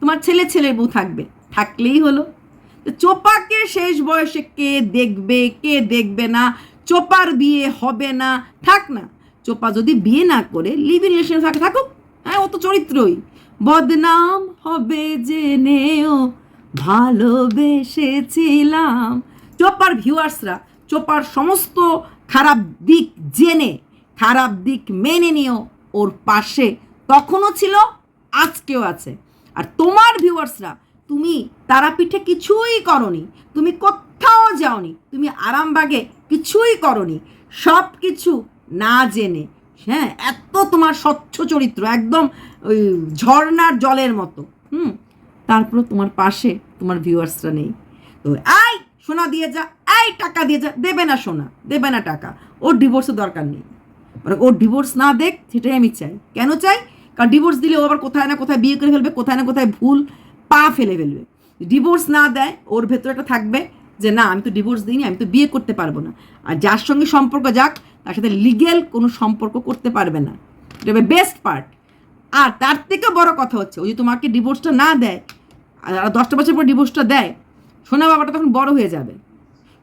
তোমার ছেলের বউ থাকবে, থাকলেই হলো। চোপাকে শেষ বয়সে কে দেখবে, কে দেখবে না? চোপার বিয়ে হবে না, থাক না। চোপা যদি বিয়ে না করে লিভ ইন রিলেশন থাকুক, হ্যাঁ, ও তো চরিত্রই। বদনাম হবে জেনেও ভালোবেসেছিলাম। চোপার ভিউয়ার্সরা চোপার সমস্ত খারাপ দিক জেনে, খারাপ দিক মেনে নিয়েও ওর পাশে তখনও ছিল, আজকেও আছে। আর তোমার ভিউয়ার্সরা তুমি তারাপীঠে কিছুই করনি, তুমি কোথাও যাওনি, তুমি আরামবাগে কিছুই করনি, সব কিছু না জেনে, হ্যাঁ, এত তোমার স্বচ্ছ চরিত্র, একদম ওই ঝর্ণার জলের মতো, তারপরে তোমার পাশে তোমার ভিউয়ার্সরা নেই। তো এই সোনা দিয়ে যা, এই টাকা দিয়ে যা, দেবে না সোনা, দেবে না টাকা, ওর ডিভোর্সের দরকার নেই, মানে ওর ডিভোর্স না দেখ, সেটাই আমি চাই। কেন চাই? কারণ ডিভোর্স দিলে ও আবার কোথায় না কোথায় বিয়ে করে ফেলবে, কোথায় না কোথায় ভুল পা ফেলে ফেলবে। ডিভোর্স না দেয়, ওর ভেতরে একটা থাকবে যে না, আমি তো ডিভোর্স দিইনি, আমি তো বিয়ে করতে পারবো না। আর যার সঙ্গে সম্পর্ক যাক, তার সাথে লিগেল কোনো সম্পর্ক করতে পারবে না, এটা হবে বেস্ট পার্ট। আর তার থেকে বড় কথা হচ্ছে, ওই যে তোমাকে ডিভোর্সটা না দেয়, আর 10টা বছর পর ডিভোর্সটা দেয়, সোনা বাবাটা তখন বড় হয়ে যাবে।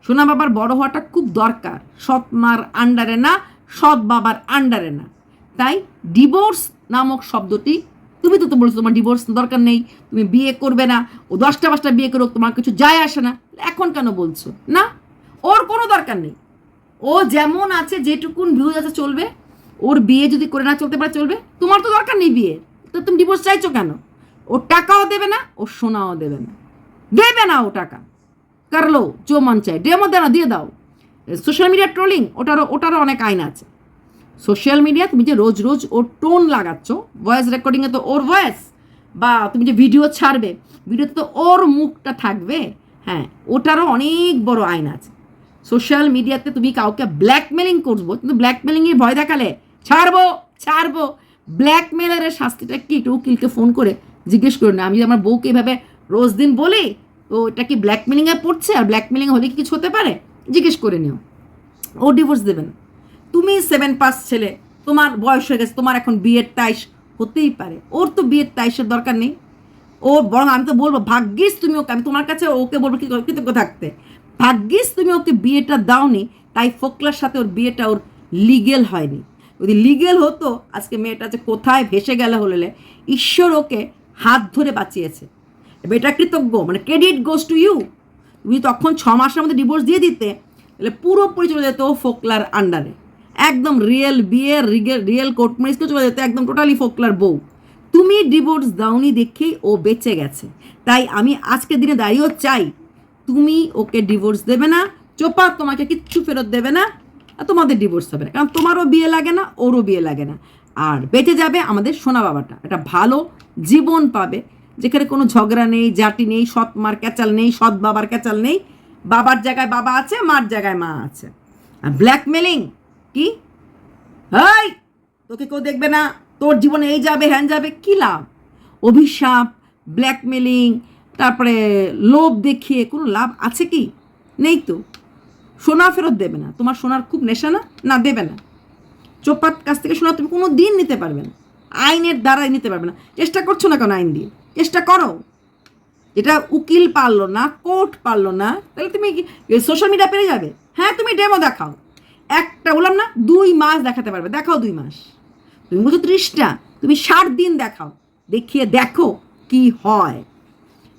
সোনা বাবার বড় হওয়াটা খুব দরকার, সৎ মার আন্ডারে না, সৎ বাবার আন্ডারে না। তাই ডিভোর্স নামক শব্দটি, তুমি তো বলছো তোমার ডিভোর্স দরকার নেই, তুমি বিয়ে করবে না, ও 10টা বিয়ে করুক, তোমার কিছু যায় আসে না, এখন কেন বলছো? না, ওর কোনো দরকার নেই, ও যেমন আছে, যেটুকুন ভিউজ আছে চলবে, ওর বিয়ে যদি করে না চলতে পারে চলবে, তোমার তো দরকার নেই বিয়ের, তো তুমি ডিভোর্স চাইছো কেন? ওর টাকাও দেবে না, ওর সোনাও দেবে না, দেবে না ও টাকা, কারলো জো মন চাই ডেমো দেনা দিয়ে দাও। সোশ্যাল মিডিয়া ট্রোলিং, ওটারও অনেক আইন আছে। সোশ্যাল মিডিয়া তুমি যে রোজ রোজ ওর টোন লাগাচ্ছ, ভয়েস রেকর্ডিংয়ে তো ওর ভয়েস, বা তুমি যে ভিডিও ছাড়বে, ভিডিওতে তো ওর মুখটা থাকবে, হ্যাঁ, ওটারও অনেক বড় আইন আছে। সোশ্যাল মিডিয়াতে তুমি কাউকে ব্ল্যাকমেলিং করবো, কিন্তু ব্ল্যাকমেলিংয়ে ভয় দেখালে ছাড়বো, ব্ল্যাকমেলারের শাস্তিটা কি একটু উকিলকে ফোন করে জিজ্ঞেস করুন না। আমি আমার বউকে এভাবে রোজ দিন বলি, তো এটা কি ব্ল্যাকমেলিংয়ে পড়ছে, আর ব্ল্যাকমেলিং হলে কি কিছু হতে পারে, জিজ্ঞেস করে নিও। ও ডিভোর্স দেবেন। তুমি 7 পাস ছেলে, তোমার বয়স হয়ে গেছে, তোমার এখন বিয়ের 23 হতেই পারে, ওর তো বিয়ের 23-এর দরকার নেই। ও বরং আমি তো বলবো ভাগ্যিস তুমি ওকে, আমি তোমার কাছে ওকে বলবো কি কৃতজ্ঞ থাকতে, ভাগ্যিস তুমি ওকে বিয়েটা দাওনি, তাই ফোকলার সাথে ওর বিয়েটা ওর লিগেল হয়নি। যদি লিগেল হতো, আজকে মেয়েটা যে কোথায় ভেসে গেলে হলে, ঈশ্বর ওকে হাত ধরে বাঁচিয়েছে। এবার এটা কৃতজ্ঞ, মানে ক্রেডিট গোজ টু ইউ। তুমি তখন 6 মাসের মধ্যে ডিভোর্স দিয়ে দিতে, তাহলে পুরোপুরি চলে যেত ফোকলার আন্ডারে, একদম রিয়েল বিয়ের রিয়েল কোর্ট ম্যারেজকে চলে যেত, একদম টোটালি ফোকলার বউ। তুমি ডিভোর্স দাওনি দেখেই ও বেঁচে গেছে। তাই আমি আজকের দিনে দাঁড়িয়েও চাই, তুমি ওকে ডিভোর্স দেবে না, চোপা তোমাকে কিচ্ছু ফেরত দেবে না, আর তোমাদের ডিভোর্স হবে না, কারণ তোমারও বিয়ে লাগে না, ওরও বিয়ে লাগে না। আর বেঁচে যাবে আমাদের সোনা বাবাটা, একটা ভালো জীবন পাবে, যেখানে কোনো ঝগড়া নেই, জাতি নেই, সৎ মার ক্যাচাল নেই, সৎ বাবার ক্যাচাল নেই, বাবার জায়গায় বাবা আছে, মার জায়গায় মা আছে। আর ব্ল্যাকমেলিং কি, হাই তোকে কেউ দেখবে না, তোর জীবনে এই যাবে হ্যান যাবে, কী লাভ? অভিশাপ, ব্ল্যাকমেলিং, তারপরে লোভ দেখিয়ে কোনো লাভ আছে কি? নেই তো। সোনা ফেরত দেবে না, তোমার সোনার খুব নেশা না, না দেবে না। চোপার কাছ থেকে সোনা তুমি কোনো দিন নিতে পারবে না, আইনের দ্বারাই নিতে পারবে না। চেষ্টা করছো না কেন আইন দিয়ে? চেষ্টা করো। এটা উকিল পারলো না, কোর্ট পারলো না, তাহলে তুমি সোশ্যাল মিডিয়া পেরে যাবে। হ্যাঁ, তুমি ডেমো দেখাও, একটা বললাম না 2 মাস দেখাতে পারবে, দেখাও 2 মাস। তুমি বলছো 30টা, তুমি 60 দিন দেখাও, দেখিয়ে দেখো কি হয়,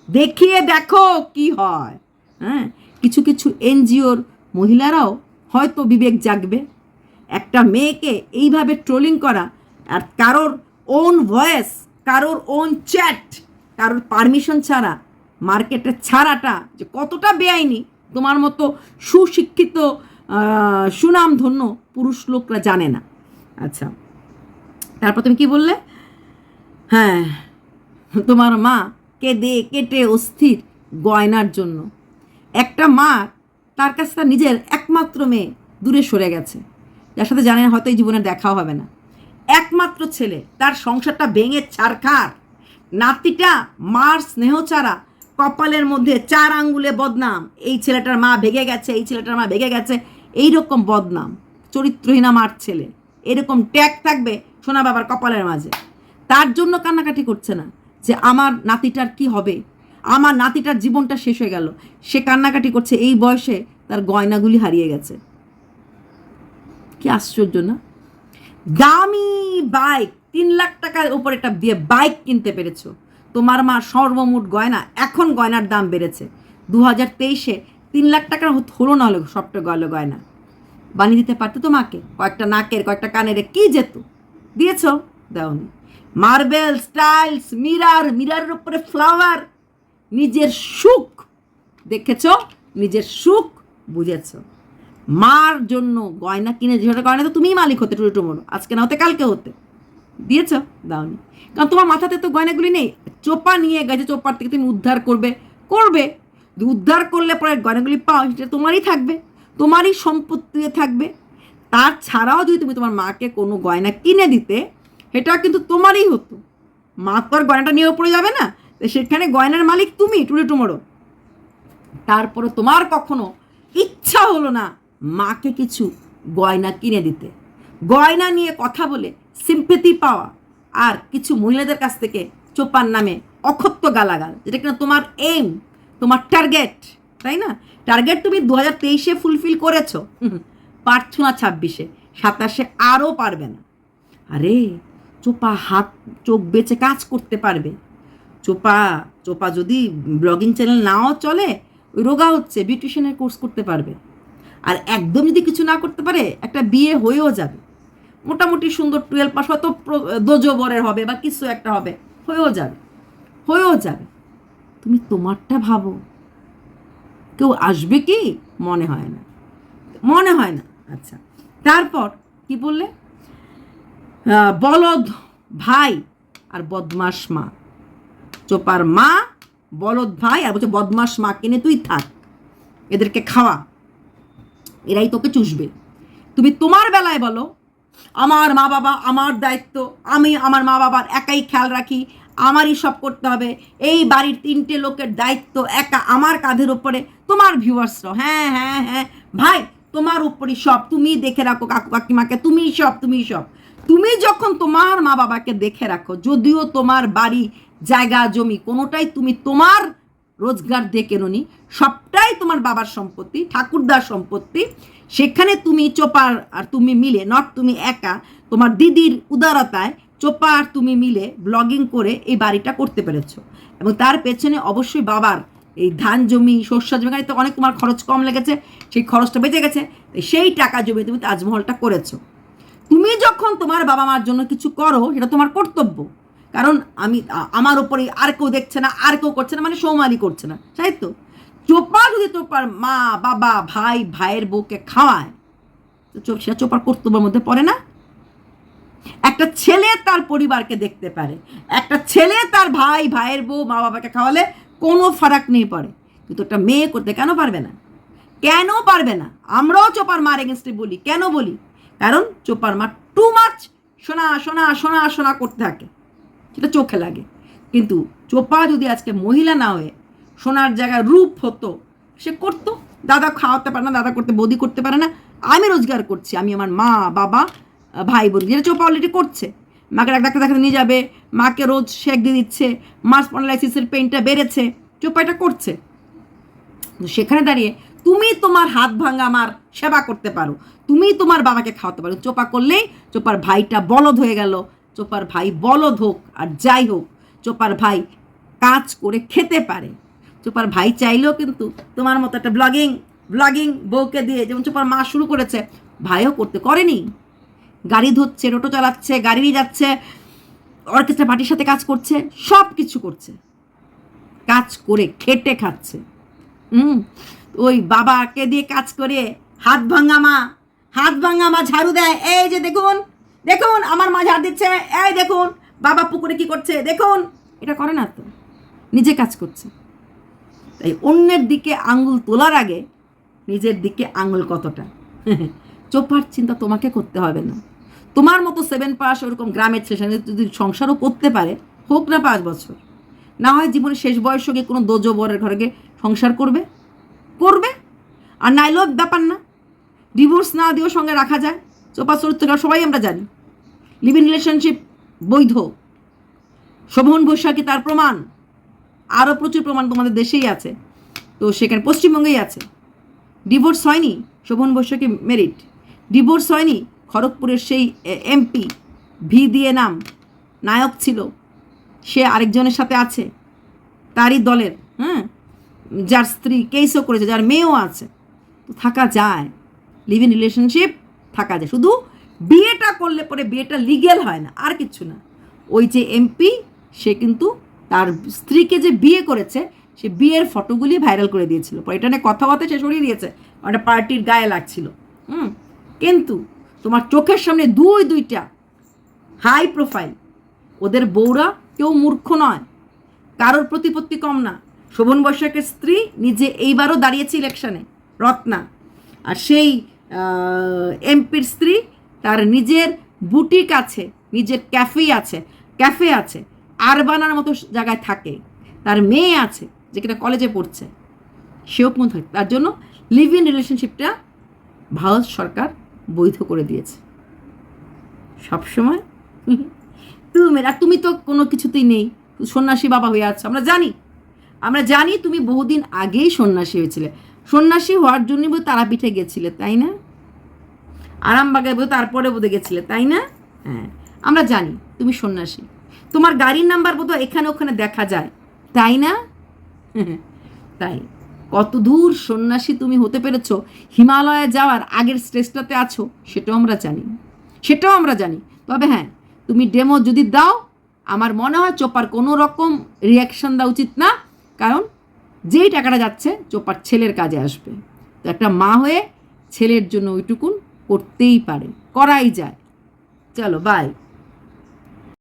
দেখিয়ে দেখো কি হয়। হ্যাঁ, কিছু কিছু এনজিওর মহিলারাও হয়তো বিবেক জাগবে। একটা মেয়েকে এইভাবে ট্রোলিং করা, আর কারোর ওন ভয়েস, কারোর ওন চ্যাট, কারোর পারমিশন ছাড়া মার্কেটে ছাড়াটা যে কতটা বেআইনি, তোমার মতো সুশিক্ষিত সুনামধন্য পুরুষ লোকরা জানে না। আচ্ছা, তারপর তুমি কি বললে? হ্যাঁ, তোমার মা কেঁদে কেটে অস্থির গয়নার জন্য। একটা মা, তার কাছে তার নিজের একমাত্র মেয়ে দূরে সরে গেছে, যার সাথে জানে হয়তো এই জীবনে দেখাও হবে না। একমাত্র ছেলে, তার সংসারটা ভেঙে ছারখার। নাতিটা মার স্নেহ ছাড়া, কপালের মধ্যে 4 আঙ্গুলে বদনাম, এই ছেলেটার মা ভেঙে গেছে, এই ছেলেটার মা ভেঙে গেছে, এইরকম বদনাম, চরিত্রহীনা মার ছেলে, এরকম ট্যাগ থাকবে সোনা বাবার কপালের মাঝে। তার জন্য কান্নাকাটি করছে না যে আমার নাতিটার কি হবে, আমার নাতিটার জীবনটা শেষ হয়ে গেল, সে কান্নাকাটি করছে এই বয়সে তার গয়নাগুলি হারিয়ে গেছে। কি আশ্চর্য না? দামি বাইক, 3 লাখ টাকার উপর একটা দিয়ে বাইক কিনতে পেরেছো। তোমার মা সর্বমোট গয়না, এখন গয়নার দাম বেড়েছে, 2023-এ 3 লাখ টাকার হলো না হলো সবটা গয়না বানিয়ে দিতে পারতো তোমাকে, কয়েকটা নাকের, কয়েকটা কানের, কি যেত? দিয়েছ? দাওনি। মার্বেল, টাইলস, মিরারের উপরে ফ্লাওয়ার, নিজের সুখ দেখেছ, নিজের সুখ বুঝেছ। মার জন্য গয়না কিনে, যেটা গয়না তো তুমিই মালিক হতে টুমোরো, আজকে না হতে কালকে হতে, দিয়েছ? দাওনি, কারণ তোমার মাথাতে তো গয়নাগুলি নেই। চোপা নিয়ে গেছে, চোপার থেকে তুমি উদ্ধার করবে, উদ্ধার করলে পরে গয়নাগুলি পাও, সেটা তোমারই থাকবে, তোমারই সম্পত্তি থাকবে। তার ছাড়াও যদি তুমি তোমার মাকে কোনো গয়না কিনে দিতে, সেটা কিন্তু তোমারই হতো। মা তো আর গয়নাটা নিয়ে পড়ে যাবে না, সেখানে গয়নার মালিক তুমি টুমোরো। তারপরে তোমার কখনো ইচ্ছা হলো না মাকে কিছু গয়না কিনে দিতে, গয়না নিয়ে কথা বলে সিম্পেথি পাওয়া, আর কিছু মহিলাদের কাছ থেকে চোপার নামে অকথ্য গালাগাল, যেটা কিনা তোমার এইম, তোমার টার্গেট, তাই না? টার্গেট তুমি 2023 ফুলফিল করেছো, পারছো না 26, 27 আরও পারবে না। আরে চোপা হাত চোখ বেঁচে কাজ করতে পারবে। চোপা যদি ব্লগিং চ্যানেল নাও চলে, ওই রোগা হচ্ছে, বিউটিশিয়ানের কোর্স করতে পারবে। আর একদম যদি কিছু না করতে পারে, একটা বিয়ে হয়েও যাবে, মোটামুটি সুন্দর 12 পাস, হয়তো দোজো বরের হবে বা কিছু একটা হবে, হয়েও যাবে। তুমি তোমারটা ভাবো, কেউ আসবে কি? মনে হয় না। আচ্ছা, তারপর কি বললে? বলদ ভাই আর বদমাস মা। চোপার মা বলদ ভাই আর বলছে বদমাস মা কিনে তুই থাক, এদেরকে খাওয়া, এরাই তোকে চুষবে। তুমি তোমার বেলায় বলো, আমার মা বাবা আমার দায়িত্ব, আমি আমার মা বাবার একাই খেয়াল রাখি, আমারই সব করতে হবে, এই বাড়ির 3টে লোকের দায়িত্ব একা আমার কাঁধের উপরে। তোমার ভিউয়ার্সরা হ্যাঁ ভাই, তোমার উপরই সব, তুমি দেখে রাখো কাকু কাকিমাকে, তুমি সব। তুমি যখন তোমার মা বাবাকে দেখে রাখো, যদিও তোমার বাড়ি জায়গা জমি কোনোটাই তুমি তোমার রোজগার দিয়ে কেননি, সবটাই তোমার বাবার সম্পত্তি, ঠাকুরদার সম্পত্তি, সেখানে তুমি চোপার আর তুমি মিলে, নট তুমি একা, তোমার দিদির উদারতায় চোপা আর তুমি মিলে ব্লগিং করে এই বাড়িটা করতে পেরেছো। এবং তার পেছনে অবশ্যই বাবার এই ধান জমি, শস্য জমি, তো অনেক তোমার খরচ কম লেগেছে, সেই খরচটা বেঁচে গেছে, সেই টাকা জমি তুমি তাজমহলটা করেছো। তুমি যখন তোমার বাবা মার জন্য কিছু করো, সেটা তোমার কর্তব্য, কারণ আমার উপরে আর কেউ দেখছে না, আর কেউ করছে না, মানে সৌমালি করছে না, তাই তো? চোপা যদি চোপার মা বাবা ভাইয়ের বউকে খাওয়ায়, তো সেটা চোপার কর্তব্যের মধ্যে পড়ে না? একটা ছেলে তার পরিবারকে দেখতে পারে, একটা ছেলে তার ভাইয়ের বউ মা বাবাকে খাওয়ালে কোনো ফারাক নেই পড়ে, কিন্তু একটা মেয়ে করতে কেন পারবে না? আমরাও চোপার মার এগেনস্টে বলি, কেন বলি? কারণ চোপার মা টু মাচ শোনা করতে থাকে, সেটা চোখে লাগে। কিন্তু চোপা যদি আজকে মহিলা না হয়ে সোনার জায়গায় রূপ হতো, সে করতো। দাদা খাওয়াতে পারে না, দাদা করতে, বৌদি করতে পারে না, আমি রোজগার করছি, আমি আমার মা বাবা ভাই বোন, যেটা চোপা অলরেডি করছে। মাকে ডাক্তার দেখাতে নিয়ে যাবে, মাকে রোজ শেক দিয়ে দিচ্ছে, মাস স্পন্ডালাইসিসের পেইনটা বেড়েছে, চোপা এটা করছে। সেখানে দাঁড়িয়ে তুমি তোমার হাত ভাঙা আমার সেবা করতে পারো, তুমি তোমার বাবাকে খাওয়াতে পারো। চোপা করলেই চোপার ভাইটা বলদ হয়ে গেল। চোপার ভাই বলদ হোক আর যাই হোক, চোপার ভাই কাজ করে খেতে পারে। চোপার ভাই চাইলেও কিন্তু তোমার মতো একটা ব্লগিং বউকে দিয়ে, যেমন চোপার মা শুরু করেছে, ভাইও করেনি। গাড়ি ধরছে, টোটো চালাচ্ছে, গাড়ি নিয়ে যাচ্ছে, অর্কেস্ট্রা পার্টির সাথে কাজ করছে, সব কিছু করছে, কাজ করে খেটে খাচ্ছে। ওই বাবাকে দিয়ে কাজ করে হাত ভাঙা মা ঝাড়ু দেয়, এই যে দেখুন আমার মা ঝাড় দিচ্ছে, এই দেখুন বাবা পুকুরে কি করছে দেখুন, এটা করে না তো, নিজে কাজ করছে। তাই অন্যের দিকে আঙুল তোলার আগে নিজের দিকে আঙুল কতটা, চোপার চিন্তা তোমাকে করতে হবে না। তোমার মতো 7 পাস ওরকম গ্রামের ছেলে যদি সংসারও করতে পারে, হোক না 5 বছর, না হয় জীবনের শেষ বয়স গিয়ে কোনো দোজো বরের ঘরে গিয়ে সংসার করবে, আর নাইলেও ব্যাপার না, ডিভোর্স না দিয়েও সঙ্গে রাখা যায়। চোপা চরিত্রটা সবাই আমরা জানি, লিভ ইন রিলেশনশিপ বৈধ। শোভন বৈশাখী তার প্রমাণ, আরও প্রচুর প্রমাণ তোমাদের দেশেই আছে, তো সেখানে পশ্চিমবঙ্গেই আছে। ডিভোর্স হয়নি, শোভন বৈশাখী মেরিট। ডিভোর্স হয়নি, খড়গপুরের সেই এমপি ভি দিয়ে নাম নায়ক ছিল, সে আরেকজনের সাথে আছে, তারই দলের, যার স্ত্রী কেসও করেছে, যার মেয়েও আছে, তো থাকা যায়, লিভ ইন রিলেশনশিপ থাকা যায়। শুধু বিয়েটা করলে পরে বিয়েটা লিগেল হয় না, আর কিছু না। ওই যে এমপি, সে কিন্তু তার স্ত্রীকে যে বিয়ে করেছে সে বিয়ের ফটোগুলি ভাইরাল করে দিয়েছিল, পরে এটা নিয়ে কথাবার্তা সে সরিয়ে দিয়েছে, একটা পার্টির গায়ে লাগছিল। কিন্তু তোমার চোখের সামনে দুইটা হাই প্রোফাইল, ওদের বউরা কেউ মূর্খ নয়, কারোর প্রতিপত্তি কম না। শোভন বৈশাখের স্ত্রী নিজে এইবারও দাঁড়িয়েছে ইলেকশনে, রত্না। আর সেই এমপির স্ত্রী তার নিজের বুটিক আছে, নিজের ক্যাফে আছে, আরবানার মতো জায়গায় থাকে, তার মেয়ে আছে যে কিনা কলেজে পড়ছে, সেও কোন থাকে। তার জন্য লিভ ইন রিলেশনশিপটা ভারত সরকার বৈধ করে দিয়েছে সবসময়। তুমি তো কোনো কিছুতেই নেই, সন্ন্যাসী বাবা হয়ে আছো, আমরা জানি তুমি বহুদিন আগেই সন্ন্যাসী হয়েছিলে। সন্ন্যাসী হওয়ার জন্য বোধ তারাপীঠে গেছিলে, তাই না? আরামবাগে বোধ তারপরে বোধ গেছিলে, তাই না? হ্যাঁ, আমরা জানি তুমি সন্ন্যাসী। তোমার গাড়ির নাম্বার বোধ এখানে ওখানে দেখা যায়, তাই না? তাই কত দূর সন্ন্যাসী তুমি হতে পেরেছো, হিমালয়ে যাওয়ার আগের স্টেজটাতে আছো, সেটাও আমরা জানি। তবে হ্যাঁ, তুমি ডেমো যদি দাও, আমার মনে হয় চোপার কোনো রকম রিয়াকশন দেওয়া উচিত না, কারণ যেই টাকাটা যাচ্ছে চোপার ছেলের কাজে আসবে। তো একটা মা হয়ে ছেলের জন্য ওইটুকুন করতেই পারে, করাই যায়। চলো, বাই।